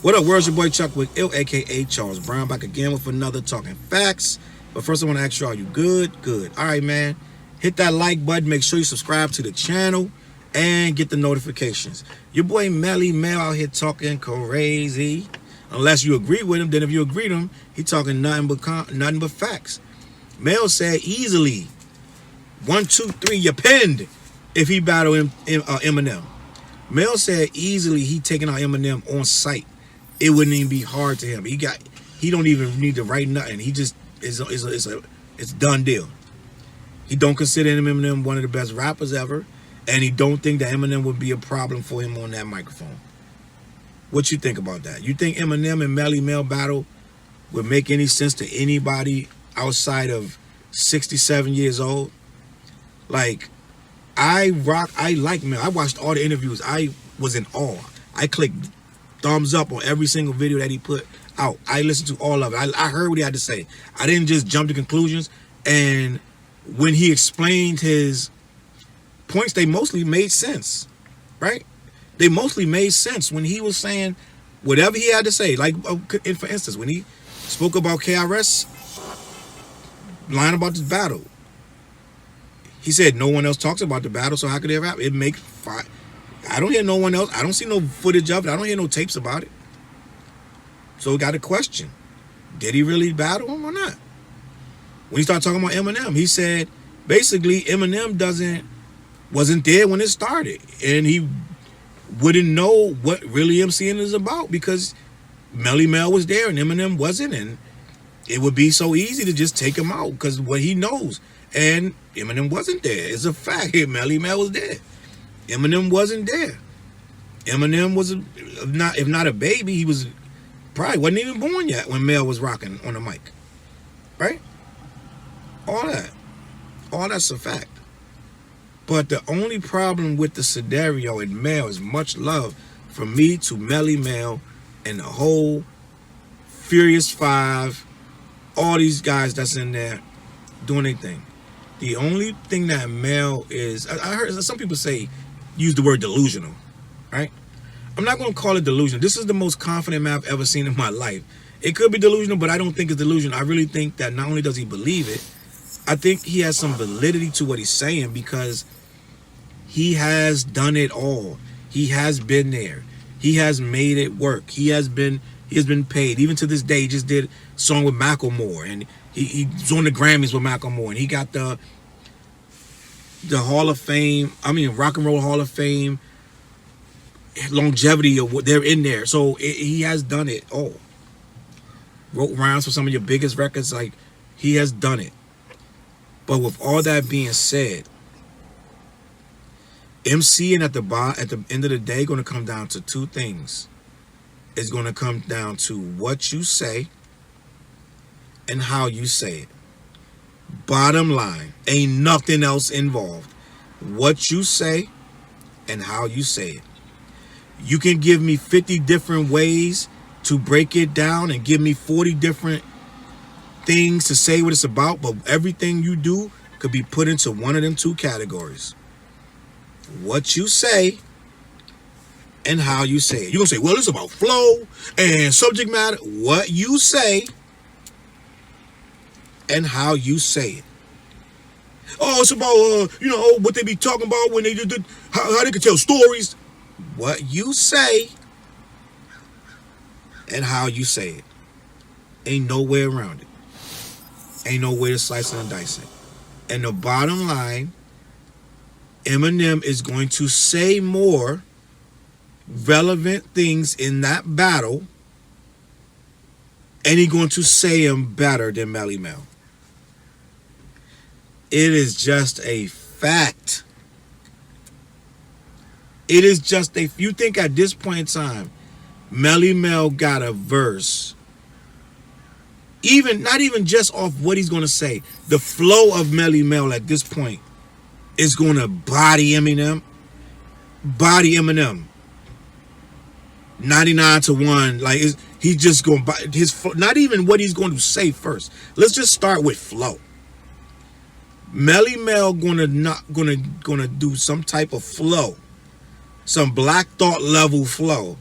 What up, world's your boy Chuck with Ill, aka Charles Brown, back again with another Talking Facts. But first, I want to ask you, are you good? Good. All right, man. Hit that like button. Make sure you subscribe to the channel and get the notifications. Your boy MELLE MEL out here talking crazy. Unless you agree with him, then if you agree with him, he talking nothing but facts. Mel said easily, 1, 2, 3, you pinned if he battled Eminem. Mel said easily he taking out Eminem on sight. It wouldn't even be hard to him. He don't even need to write nothing. He just it's a done deal. He don't consider Eminem one of the best rappers ever, and he don't think that Eminem would be a problem for him on that microphone. What you think about that? You think Eminem and MELLE MEL battle would make any sense to anybody outside of 67 years old? Like, I like Mel. I watched all the interviews. I was in awe. I clicked thumbs up on every single video that he put out. I listened to all of it. I heard what he had to say. I didn't just jump to conclusions. And when he explained his points, they mostly made sense, right? They mostly made sense when he was saying whatever he had to say. Like, for instance, when he spoke about KRS, lying about this battle, he said no one else talks about the battle, so how could it happen? It makes fine. I don't hear no one else. I don't see no footage of it. I don't hear no tapes about it. So we got a question. Did he really battle him or not? When he started talking about Eminem, he said basically Eminem wasn't there when it started. And he wouldn't know what really MCing is about because MELLE MEL was there and Eminem wasn't. And it would be so easy to just take him out because what he knows. And Eminem wasn't there. It's a fact. MELLE MEL was there. Eminem wasn't there. Eminem was if not a baby, he was probably wasn't even born yet when Mel was rocking on the mic. Right? All that's a fact. But the only problem with the scenario in Mel is much love from me to MELLE MEL and the whole Furious 5, all these guys that's in there doing their thing. The only thing that Mel is, I heard some people say, use the word delusional, right? I'm not going to call it delusional. This is the most confident man I've ever seen in my life. It could be delusional, but I don't think it's delusional. I really think that not only does he believe it, I think he has some validity to what he's saying because he has done it all. He has been there. He has made it work. He has been paid. Even to this day, he just did a song with Macklemore, and he's on the Grammys with Macklemore, and he got the Hall of Fame, Rock and Roll Hall of Fame, longevity of what they're in there. So he has done it all. Wrote rhymes for some of your biggest records. Like, he has done it. But with all that being said, MCing at the end of the day going to come down to two things. It's going to come down to what you say and how you say it. Bottom line, ain't nothing else involved. What you say and how you say it. You can give me 50 different ways to break it down and give me 40 different things to say what it's about, but everything you do could be put into one of them two categories. What you say and how you say it. You're going to say, well, it's about flow and subject matter. What you say and how you say it. Oh, it's about, what they be talking about when they did, how they can tell stories. What you say and how you say it. Ain't no way around it. Ain't no way to slice it and dice it. And the bottom line, Eminem is going to say more relevant things in that battle, and he's going to say them better than MELLE MEL. It is just a fact. It is just you think at this point in time, MELLE MEL got a verse, not even just off what he's going to say, the flow of MELLE MEL at this point is going to body Eminem. 99-1. Like, he's just going to his, not even what he's going to say first. Let's just start with flow. MELLE MEL gonna do some type of flow, some Black Thought level flow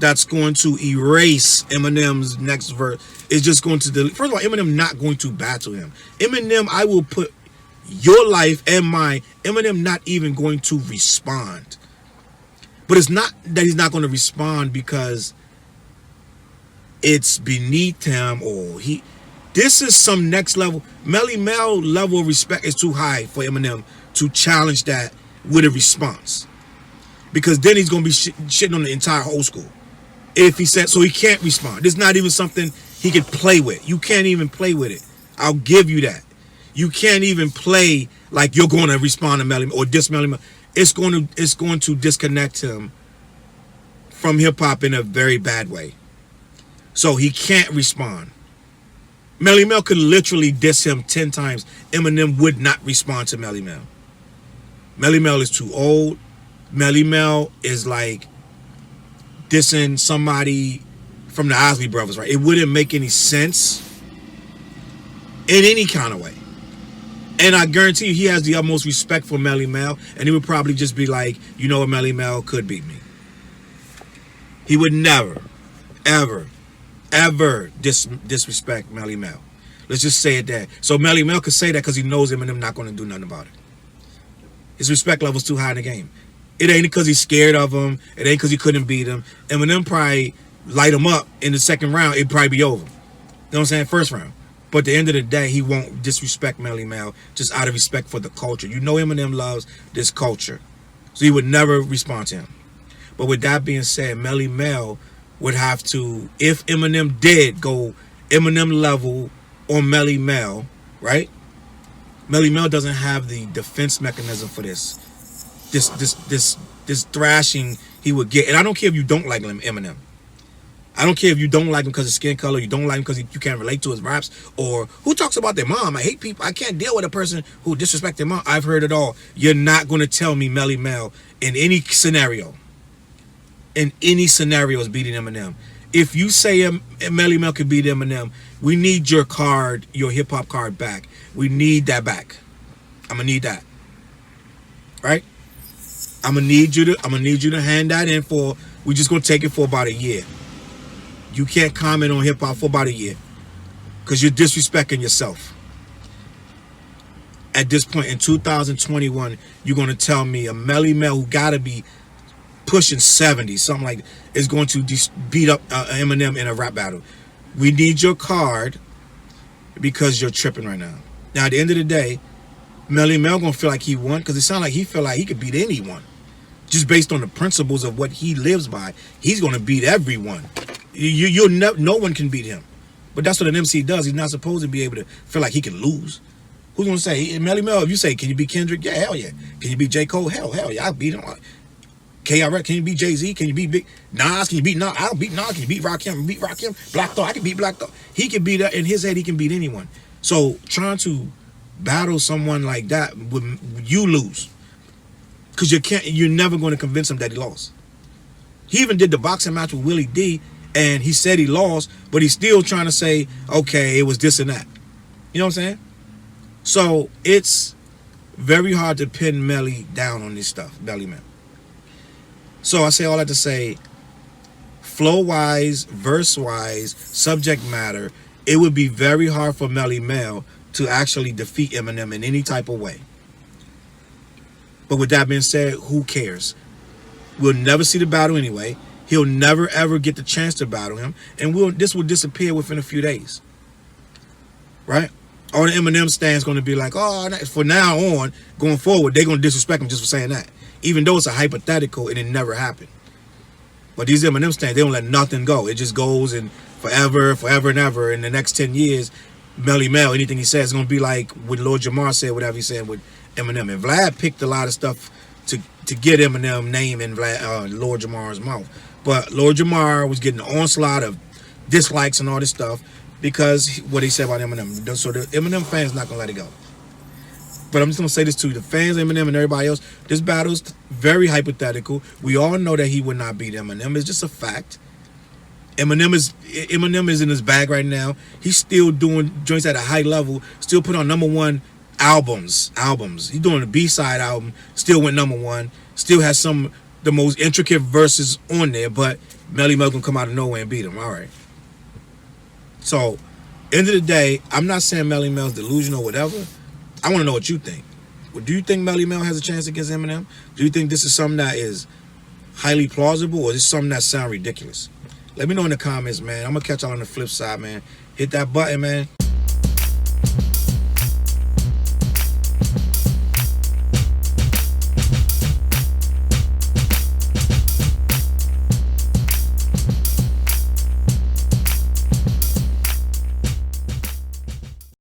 that's going to erase Eminem's next verse. It's just going to delete. First of all, Eminem not going to battle him. Eminem, I will put your life and mine. Eminem not even going to respond. But it's not that he's not going to respond because it's beneath him or he. This is some next level. MELL level of respect is too high for Eminem to challenge that with a response. Because then he's going to be shitting on the entire old school. If he said, so he can't respond. This is not even something he could play with. You can't even play with it. I'll give you that. You can't even play like you're going to respond to MELL or diss MELL. It's going to disconnect him from hip hop in a very bad way. So he can't respond. MELL could literally diss him 10 times. Eminem would not respond to MELL. MELL is too old. MELL is like dissing somebody from the Isley Brothers, right? It wouldn't make any sense in any kind of way. And I guarantee you he has the utmost respect for MELL, and he would probably just be like, you know what, MELL could beat me. He would never, ever, ever disrespect MELL. Let's just say it that. So MELL could say that because he knows Eminem not going to do nothing about it. His respect level's too high in the game. It ain't because he's scared of him. It ain't because he couldn't beat him. Eminem probably light him up in the second round. It'd probably be over. You know what I'm saying? First round. But at the end of the day, he won't disrespect MELL just out of respect for the culture. You know Eminem loves this culture. So he would never respond to him. But with that being said, MELL would have to, if Eminem did go Eminem level on MELL, right? MELL doesn't have the defense mechanism for this thrashing he would get. And I don't care if you don't like Eminem. I don't care if you don't like him because of skin color, you don't like him because you can't relate to his raps, or who talks about their mom. I hate people. I can't deal with a person who disrespects their mom. I've heard it all. You're not going to tell me MELL in any scenario. In any scenario is beating Eminem. If you say MELL could beat Eminem, we need your card, your hip hop card back. We need that back. I'm gonna need that. Right? I'm gonna need you to hand that in for. We're just gonna take it for about a year. You can't comment on hip hop for about a year because you're disrespecting yourself. At this point in 2021, you're gonna tell me a MELL who gotta be pushing 70, something like, is going to beat up Eminem in a rap battle. We need your card because you're tripping right now. Now, at the end of the day, MELL gonna feel like he won because it sounds like he feel like he could beat anyone. Just based on the principles of what he lives by, he's gonna beat everyone. No one can beat him. But that's what an MC does. He's not supposed to be able to feel like he can lose. Who's gonna say, MELL, if you say, can you beat Kendrick? Yeah, hell yeah. Can you beat J. Cole? Hell yeah, I'll beat him. KRS, can you beat Jay-Z? Can you beat Big Nas? Can you beat Nas? I'll beat Nas. Can you beat Rakim? Beat Rakim. Black Thought. I can beat Black Thought. He can beat that in his head. He can beat anyone. So trying to battle someone like that, you lose, because you're never going to convince him that he lost. He even did the boxing match with Willie D, and he said he lost, but he's still trying to say, okay, it was this and that. You know what I'm saying? So it's very hard to pin MELL down on this stuff, MELL. So I say all that to say, flow-wise, verse-wise, subject matter, it would be very hard for MELL to actually defeat Eminem in any type of way. But with that being said, who cares? We'll never see the battle anyway. He'll never, ever get the chance to battle him. And this will disappear within a few days. Right? All the Eminem stands going to be like, oh, for now on, going forward, they're going to disrespect him just for saying that. Even though it's a hypothetical and it never happened. But these Eminem stands, they don't let nothing go. It just goes and forever and ever. In the next 10 years, MELL, anything he says is going to be like what Lord Jamar said, whatever he said with Eminem. And Vlad picked a lot of stuff to get Eminem name in Lord Jamar's mouth. But Lord Jamar was getting an onslaught of dislikes and all this stuff because what he said about Eminem. So the Eminem fans not going to let it go. But I'm just going to say this to you. The fans, Eminem, and everybody else, this battle's very hypothetical. We all know that he would not beat Eminem. It's just a fact. Eminem is in his bag right now. He's still doing joints at a high level, still put on #1 albums. He's doing a B-side album, still went #1, still has some the most intricate verses on there, but MELLE MEL gonna come out of nowhere and beat him. All right. So, end of the day, I'm not saying MELLE Mel's delusional or whatever. I want to know what you think. Well, do you think MELLE MEL has a chance against Eminem? Do you think this is something that is highly plausible, or is this something that sounds ridiculous? Let me know in the comments, man. I'm gonna catch y'all on the flip side, man. Hit that button, man.